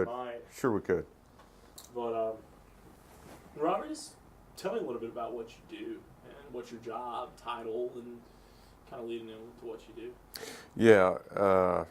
Might, Sure, we could. but Robert, just tell me a little bit about what you do and what's your job title and kind of leading into what you do. Yeah,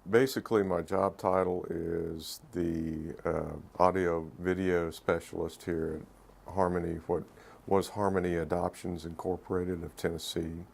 basically, my job title is the audio video specialist here at Harmony, what was Harmony Adoptions Incorporated of Tennessee.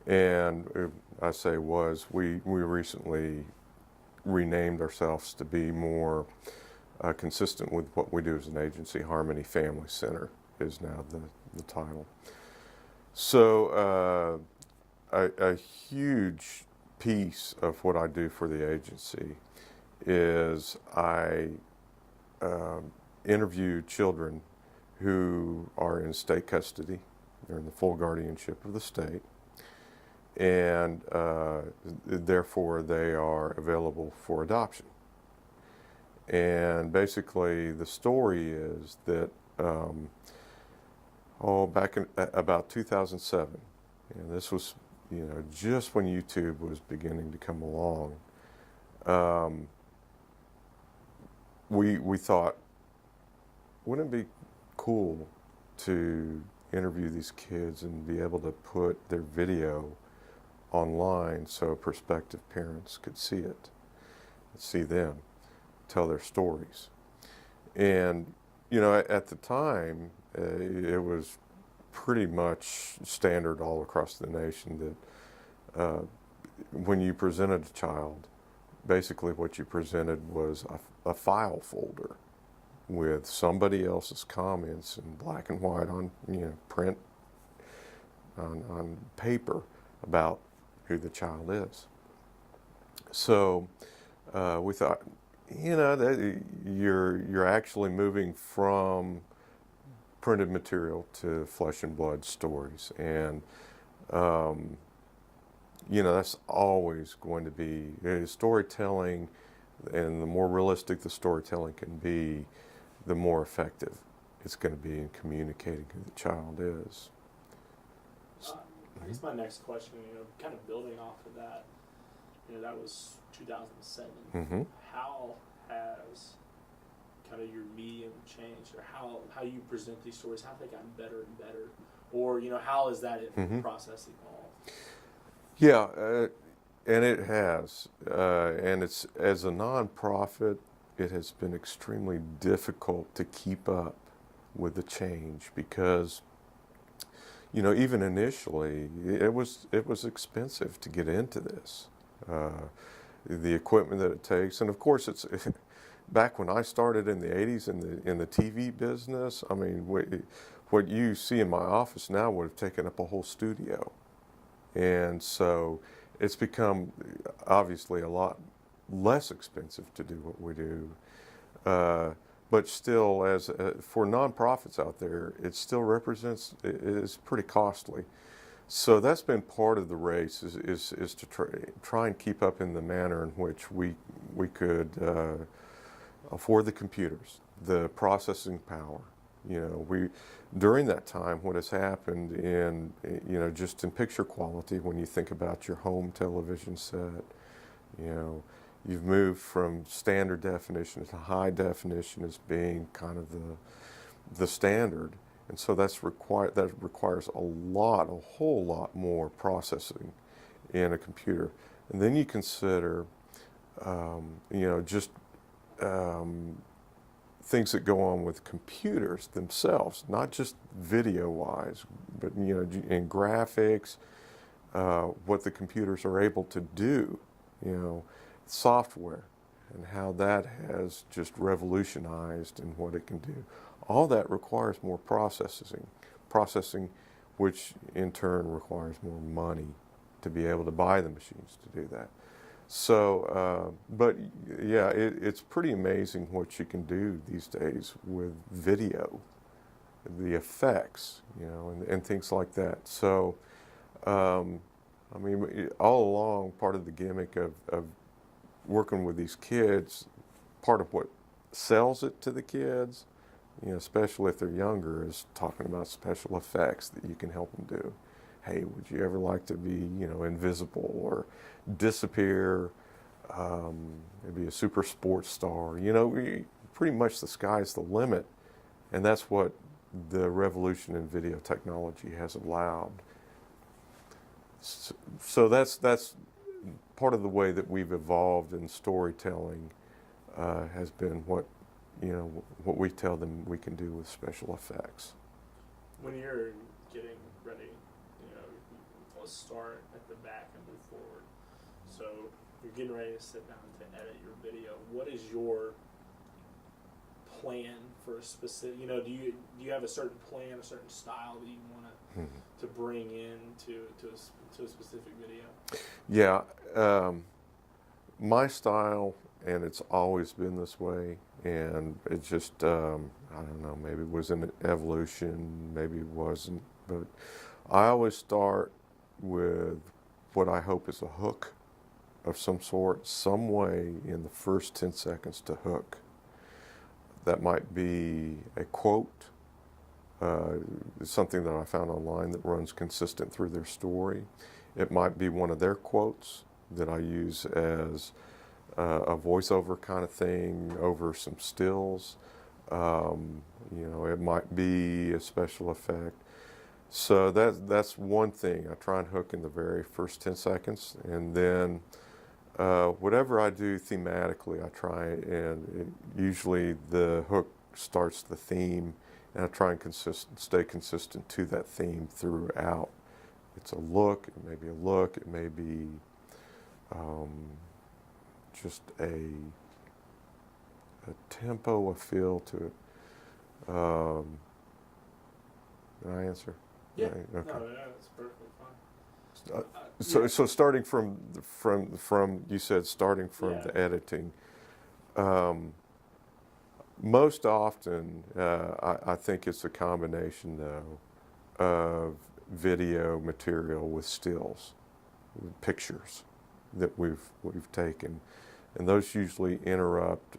And I say was, we recently renamed ourselves to be more consistent with what we do as an agency. Harmony Family Center is now the title. So a huge piece of what I do for the agency is I interview children who are in state custody. They're in the full guardianship of the state, and therefore they are available for adoption. And basically, the story is that back in about 2007, and this was, just when YouTube was beginning to come along. We thought, wouldn't it be cool to interview these kids and be able to put their video online so prospective parents could see it, see them tell their stories. And at the time, it was pretty much standard all across the nation that when you presented a child, basically what you presented was a file folder with somebody else's comments in black and white on print on paper about who the child is. So we thought, that you're actually moving from printed material to flesh and blood stories, and that's always going to be storytelling, and the more realistic the storytelling can be, the more effective it's going to be in communicating who the child is. I guess my next question, kind of building off of that, that was 2007. Mm-hmm. How has kind of your medium changed, or how you present these stories? How have they gotten better and better, or how has that process evolved? Yeah, and it has, and it's, as a nonprofit, it has been extremely difficult to keep up with the change because, even initially, it was expensive to get into this. The equipment that it takes, and of course, it's back when I started in the '80s in the TV business. I mean, what you see in my office now would have taken up a whole studio, and so it's become obviously a lot less expensive to do what we do. But still, as for nonprofits out there, it still represents, it is pretty costly. So that's been part of the race, is to try and keep up in the manner in which we could afford the computers, the processing power. During that time, what has happened in just in picture quality, when you think about your home television set, you've moved from standard definition to high definition as being kind of the standard. And so that requires a whole lot more processing in a computer. And then you consider, just things that go on with computers themselves, not just video-wise, but in graphics, what the computers are able to do, software, and how that has just revolutionized in what it can do. All that requires more processing, which in turn requires more money to be able to buy the machines to do that. So, but yeah, it's pretty amazing what you can do these days with video, the effects, and things like that. So, I mean, all along, part of the gimmick of working with these kids, part of what sells it to the kids, especially if they're younger, is talking about special effects that you can help them do. Hey, would you ever like to be, invisible or disappear maybe a super sports star. You know, pretty much the sky's the limit, and that's what the revolution in video technology has allowed. So that's part of the way that we've evolved in storytelling has been what we tell them we can do with special effects. When you're getting ready, let's start at the back and move forward. So you're getting ready to sit down to edit your video. What is your plan for a specific? Do you have a certain plan, a certain style that you want to bring in to a specific video? Yeah, my style, and it's always been this way, and it just I don't know, maybe it was an evolution, maybe it wasn't, but I always start with what I hope is a hook of some sort, some way in the first 10 seconds to hook. That might be a quote, something that I found online that runs consistent through their story. It might be one of their quotes that I use as a voiceover kind of thing over some stills. It might be a special effect. So that's one thing. I try and hook in the very first 10 seconds, and then whatever I do thematically, I try, and usually the hook starts the theme, and I try and stay consistent to that theme throughout. It's a look, it may be a look, it may be just a tempo, a feel to it. Can I answer? Yeah. Okay. No, that's perfectly fine. So starting from you said starting from the editing. Most often, I think it's a combination though of video material with stills, with pictures that we've taken, and those usually interrupt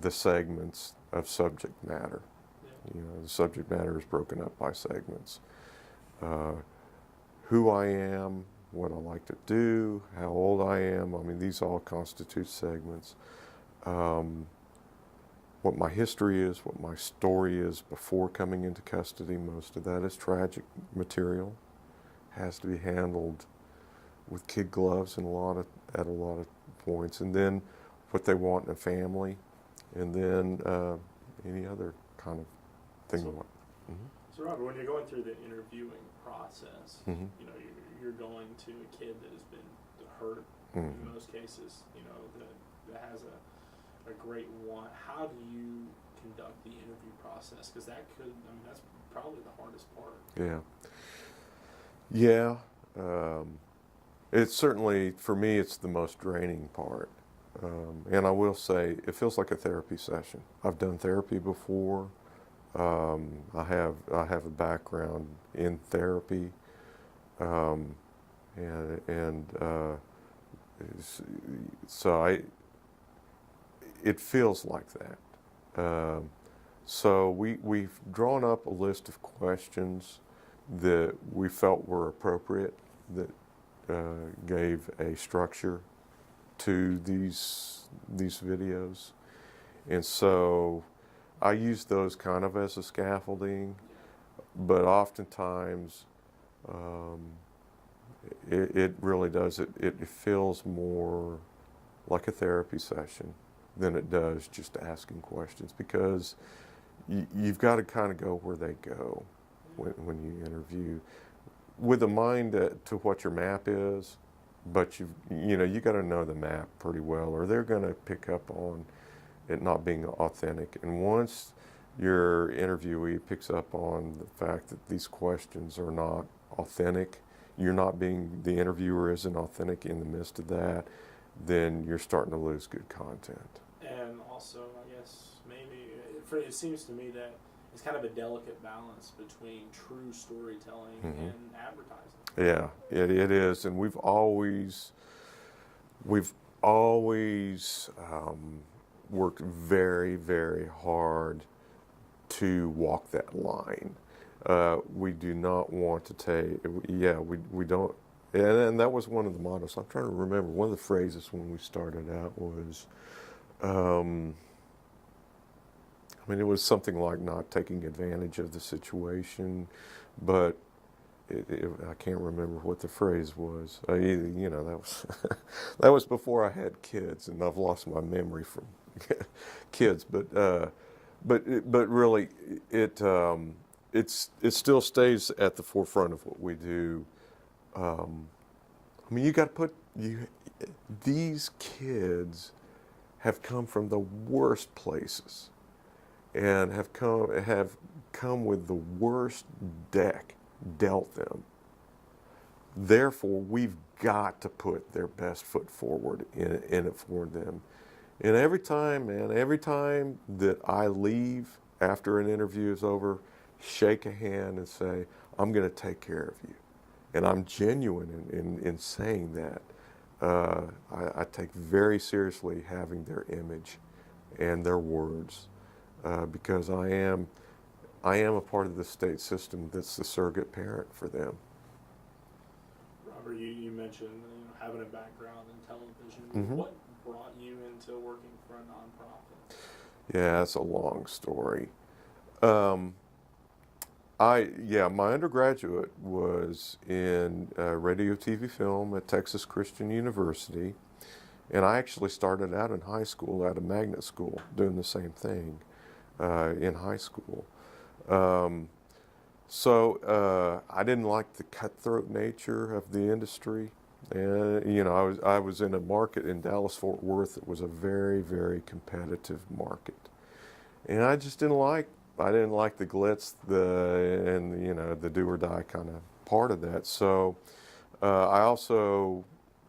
the segments of subject matter. Yeah. The subject matter is broken up by segments. Who I am, what I like to do, how old I am. I mean, these all constitute segments. What my history is, what my story is before coming into custody. Most of that is tragic material. Has to be handled with kid gloves at a lot of points. And then what they want in a family, and then any other kind of thing. So Robert, when you're going through the interviewing process, you're going to a kid that has been hurt in most cases, that has a great want. How do you conduct the interview process? Because that's probably the hardest part. Yeah. It's certainly, for me, it's the most draining part. And I will say, it feels like a therapy session. I've done therapy before. I have a background in therapy, so it feels like that. So we've drawn up a list of questions that we felt were appropriate, that gave a structure to these videos, and so I use those kind of as a scaffolding, but oftentimes it really does. It feels more like a therapy session than it does just asking questions, because you've got to kind of go where they go when you interview, with a mind to what your map is, but you got to know the map pretty well, or they're going to pick up on it not being authentic. And once your interviewee picks up on the fact that these questions are not authentic, the interviewer isn't authentic in the midst of that, then you're starting to lose good content. And also, I guess, maybe, it seems to me that it's kind of a delicate balance between true storytelling and advertising. Yeah, it is. And we've always worked very, very hard to walk that line. We do not want to take, we don't and that was one of the mottos. I'm trying to remember. One of the phrases when we started out was, I mean, it was something like not taking advantage of the situation, but I can't remember what the phrase was. That was that was before I had kids, and I've lost my memory from kids. But really, it still stays at the forefront of what we do. I mean, you got to put these kids have come from the worst places and have come with the worst deck dealt them. Therefore, we've got to put their best foot forward in it for them. And every time, man, every time that I leave after an interview is over, shake a hand and say, I'm going to take care of you. And I'm genuine in saying that. I take very seriously having their image and their words because I am a part of the state system that's the surrogate parent for them. Robert, you mentioned having a background in television. Mm-hmm. What brought you into working for a nonprofit? Yeah, that's a long story. My undergraduate was in radio, TV, film at Texas Christian University, and I actually started out in high school at a magnet school doing the same thing in high school. So I didn't like the cutthroat nature of the industry, and I was in a market in Dallas-Fort Worth that was a very, very competitive market, and I just didn't like. I didn't like the glitz, the do or die kind of part of that. So I also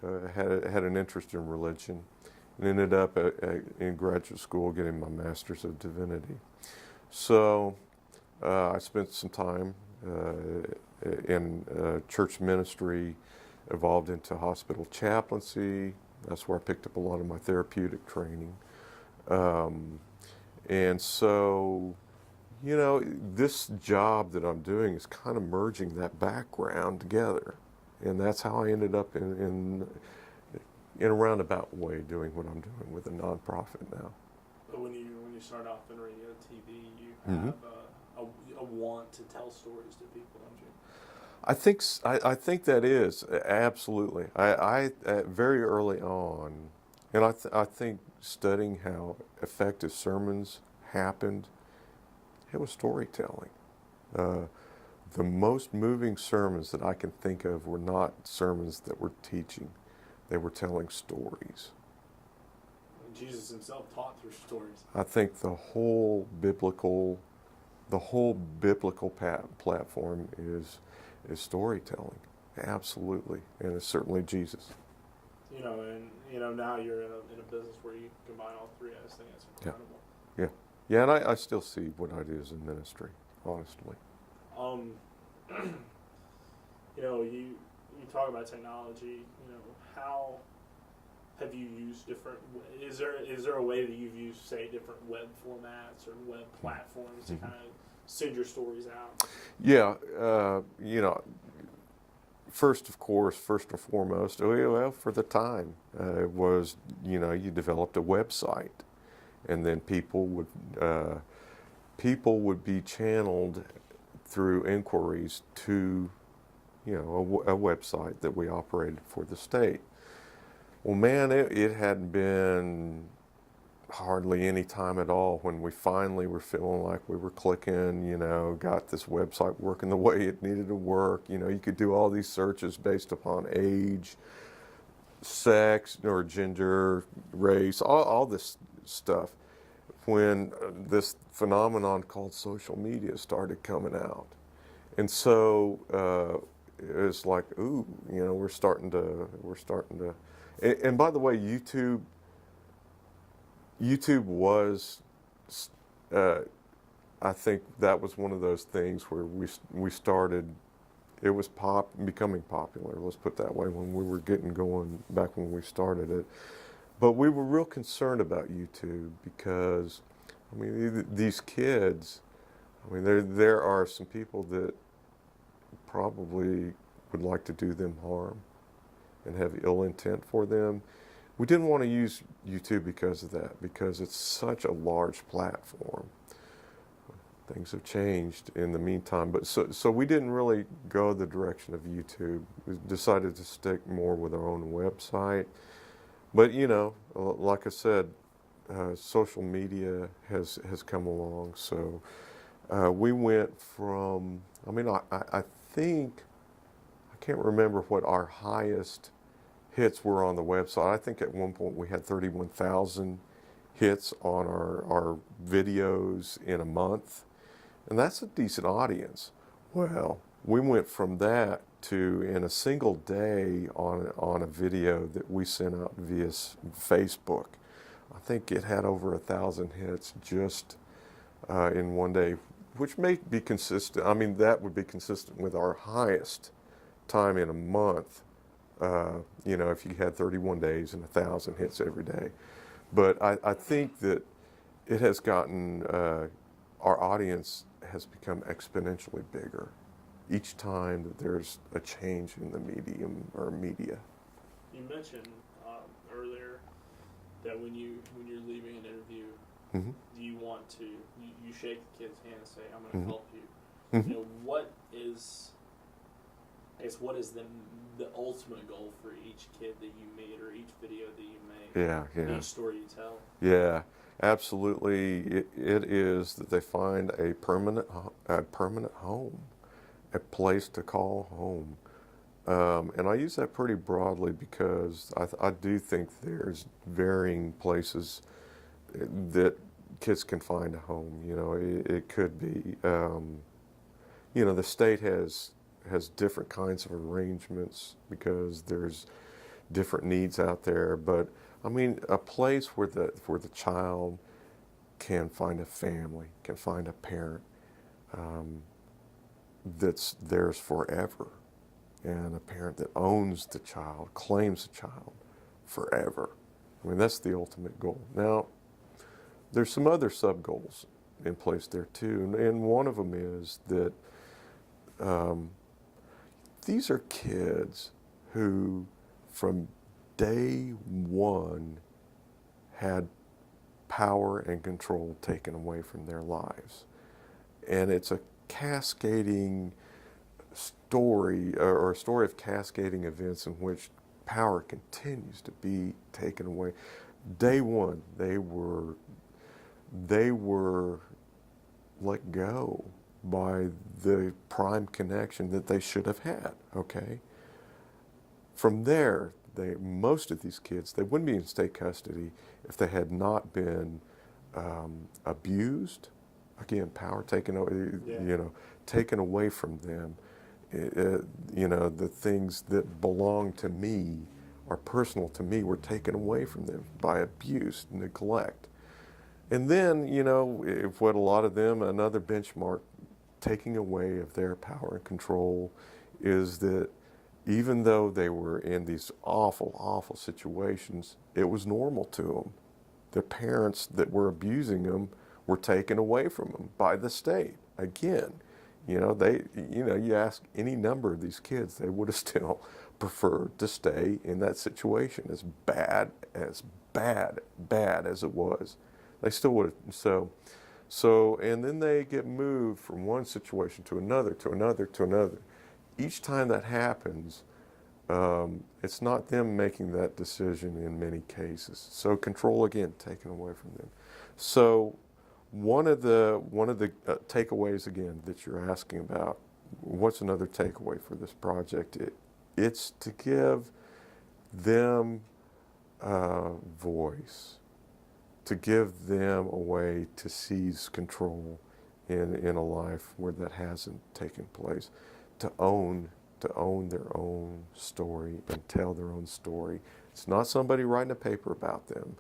had an interest in religion, and ended up in graduate school getting my Master's of Divinity. So I spent some time in church ministry, evolved into hospital chaplaincy. That's where I picked up a lot of my therapeutic training. And so, this job that I'm doing is kind of merging that background together. And that's how I ended up in a roundabout way doing what I'm doing with a nonprofit now. But when you start off in radio, TV, you Mm-hmm. have a want to tell stories to people, don't you? I think that is absolutely. I very early on, and I think studying how effective sermons happened, it was storytelling. The most moving sermons that I can think of were not sermons that were teaching; they were telling stories. Jesus himself taught through stories. I think the whole biblical platform is storytelling, absolutely, and it's certainly Jesus. Now you're in a business where you combine all three. I just think it's incredible. Yeah, and I still see what I do as a ministry, honestly. You talk about technology. How have you used different? Is there a way that you've used, say, different web formats or web platforms to kind of send your stories out? Yeah, first and foremost, well, for the time, it was, you developed a website, and then people would be channeled through inquiries to, a website that we operated for the state. Well, man, it hadn't been hardly any time at all when we finally were feeling like we were clicking, got this website working the way it needed to work. You could do all these searches based upon age, sex, or gender, race, all this stuff. When this phenomenon called social media started coming out. And so it was like, ooh, we're starting to, and by the way, YouTube was, I think that was one of those things where we started, it was becoming popular, let's put it that way, when we were getting going back when we started it. But we were real concerned about YouTube because, these kids, there are some people that probably would like to do them harm and have ill intent for them. We didn't want to use YouTube because of that, because it's such a large platform. Things have changed in the meantime, but so we didn't really go the direction of YouTube. We decided to stick more with our own website. But like I said, social media has come along. So we went from, I think, I can't remember what our highest hits were on the website. I think at one point we had 31,000 hits on our videos in a month. And that's a decent audience. Well, we went from that to, in a single day, on a video that we sent out via Facebook, I think it had over 1,000 hits just in one day, which may be consistent. I mean, that would be consistent with our highest time in a month. If you had 31 days and 1,000 hits every day. But I think that it has gotten, our audience has become exponentially bigger each time that there's a change in the medium or media. You mentioned earlier that when you're leaving an interview, Mm-hmm. do you want to you shake the kid's hand and say, "I'm going to Mm-hmm. help you." Mm-hmm. What is the ultimate goal for each kid that you meet or each video that you make? Yeah. Each story you tell. Yeah, absolutely. It is that they find a permanent home, a place to call home. And I use that pretty broadly because I do think there's varying places that kids can find a home. It could be, the state has different kinds of arrangements because there's different needs out there. But I mean, a place where the child can find a family, can find a parent that's theirs forever, and a parent that owns the child, claims the child forever. I mean, that's the ultimate goal. Now, there's some other sub-goals in place there too, and one of them is that these are kids who, from day one, had power and control taken away from their lives. And it's a cascading story, or a story of cascading events in which power continues to be taken away. Day one, they were let go by the prime connection that they should have had, okay? From there, most of these kids, they wouldn't be in state custody if they had not been abused. Again, power taken away, taken away from them. The things that belong to me, are personal to me, were taken away from them by abuse, neglect. And then, if what a lot of them, another benchmark taking away of their power and control is that even though they were in these awful, awful situations, it was normal to them. The parents that were abusing them were taken away from them by the state. Again, you ask any number of these kids, they would have still preferred to stay in that situation, as bad as it was. They still would have. So, and then they get moved from one situation to another, to another, to another. Each time that happens, it's not them making that decision in many cases. So control, again, taken away from them. So one of the takeaways, again, that you're asking about, what's another takeaway for this project? It's to give them voice, to give them a way to seize control in a life where that hasn't taken place, to own their own story and tell their own story. It's not somebody writing a paper about them,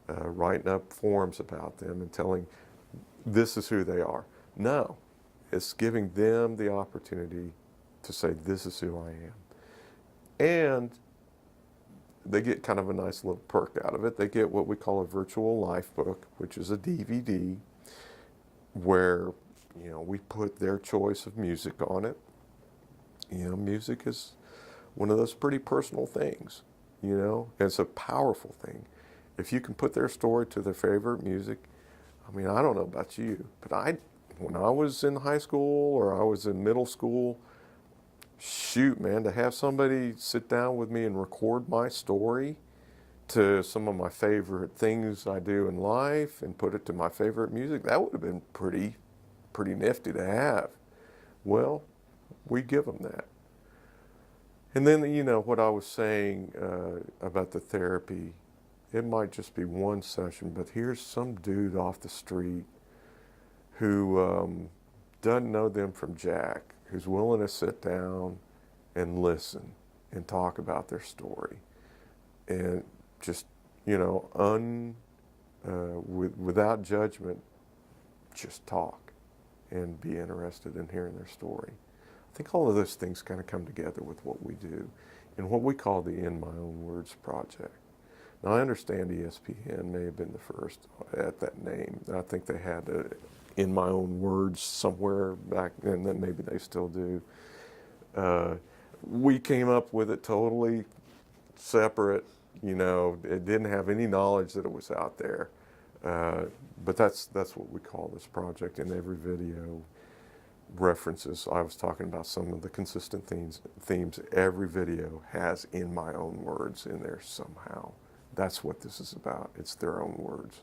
writing up forms about them and telling this is who they are. No, it's giving them the opportunity to say this is who I am. And they get kind of a nice little perk out of it. They get what we call a virtual life book, which is a DVD where we put their choice of music on it. Music is one of those pretty personal things, you know? It's a powerful thing. If you can put their story to their favorite music, I mean, I don't know about you, but when I was in high school or I was in middle school, shoot, man, to have somebody sit down with me and record my story to some of my favorite things I do in life and put it to my favorite music, that would have been pretty nifty to have. Well, we give them that. And then, you know, what I was saying about the therapy, it might just be one session, but here's some dude off the street who doesn't know them from Jack, who's willing to sit down and listen and talk about their story. And just, you know, without judgment, just talk and be interested in hearing their story. I think all of those things kind of come together with what we do in what we call the In My Own Words project. Now, I understand ESPN may have been the first at that name. I think they had a In My Own Words somewhere back then, that maybe they still do. We came up with it totally separate. You know, it didn't have any knowledge that it was out there. But that's what we call this project. In every video references, I was talking about some of the consistent themes. Every video has In My Own Words in there somehow. That's what this is about. It's their own words.